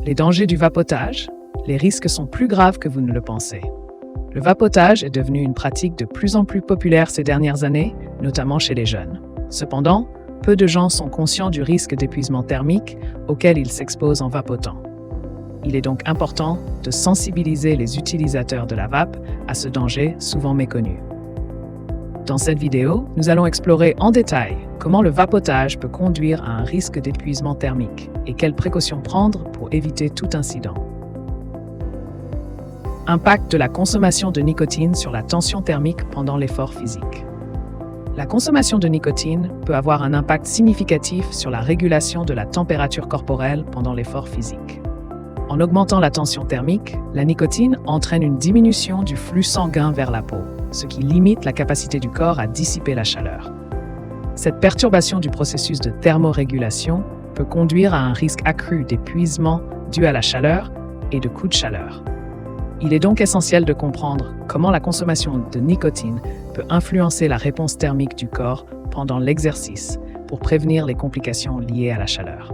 Les dangers du vapotage, les risques sont plus graves que vous ne le pensez. Le vapotage est devenu une pratique de plus en plus populaire ces dernières années, notamment chez les jeunes. Cependant, peu de gens sont conscients du risque d'épuisement thermique auquel ils s'exposent en vapotant. Il est donc important de sensibiliser les utilisateurs de la vape à ce danger souvent méconnu. Dans cette vidéo, nous allons explorer en détail comment le vapotage peut conduire à un risque d'épuisement thermique et quelles précautions prendre pour éviter tout incident. Impact de la consommation de nicotine sur la tension thermique pendant l'effort physique. La consommation de nicotine peut avoir un impact significatif sur la régulation de la température corporelle pendant l'effort physique. En augmentant la tension thermique, la nicotine entraîne une diminution du flux sanguin vers la peau, ce qui limite la capacité du corps à dissiper la chaleur. Cette perturbation du processus de thermorégulation peut conduire à un risque accru d'épuisement dû à la chaleur et de coups de chaleur. Il est donc essentiel de comprendre comment la consommation de nicotine peut influencer la réponse thermique du corps pendant l'exercice pour prévenir les complications liées à la chaleur.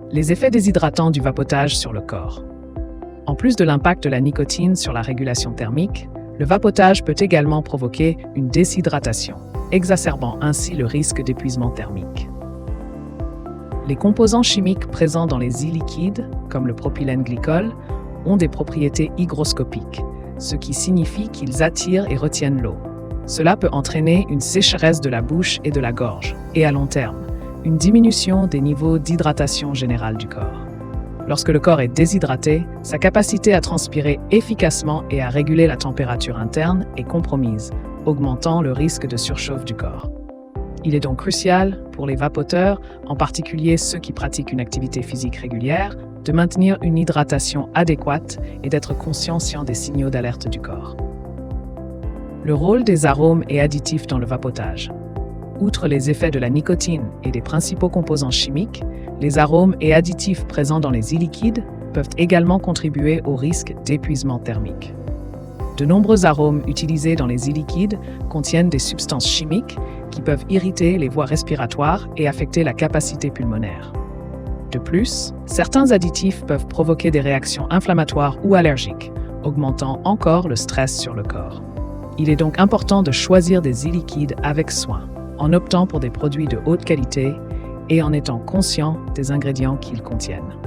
Les effets déshydratants du vapotage sur le corps. En plus de l'impact de la nicotine sur la régulation thermique, le vapotage peut également provoquer une déshydratation, exacerbant ainsi le risque d'épuisement thermique. Les composants chimiques présents dans les e-liquides, comme le propylène glycol, ont des propriétés hygroscopiques, ce qui signifie qu'ils attirent et retiennent l'eau. Cela peut entraîner une sécheresse de la bouche et de la gorge, et à long terme, une diminution des niveaux d'hydratation générale du corps. Lorsque le corps est déshydraté, sa capacité à transpirer efficacement et à réguler la température interne est compromise, augmentant le risque de surchauffe du corps. Il est donc crucial pour les vapoteurs, en particulier ceux qui pratiquent une activité physique régulière, de maintenir une hydratation adéquate et d'être conscient des signaux d'alerte du corps. Le rôle des arômes et additifs dans le vapotage. Outre les effets de la nicotine et des principaux composants chimiques, les arômes et additifs présents dans les e-liquides peuvent également contribuer au risque d'épuisement thermique. De nombreux arômes utilisés dans les e-liquides contiennent des substances chimiques qui peuvent irriter les voies respiratoires et affecter la capacité pulmonaire. De plus, certains additifs peuvent provoquer des réactions inflammatoires ou allergiques, augmentant encore le stress sur le corps. Il est donc important de choisir des e-liquides avec soin, en optant pour des produits de haute qualité et en étant conscient des ingrédients qu'ils contiennent.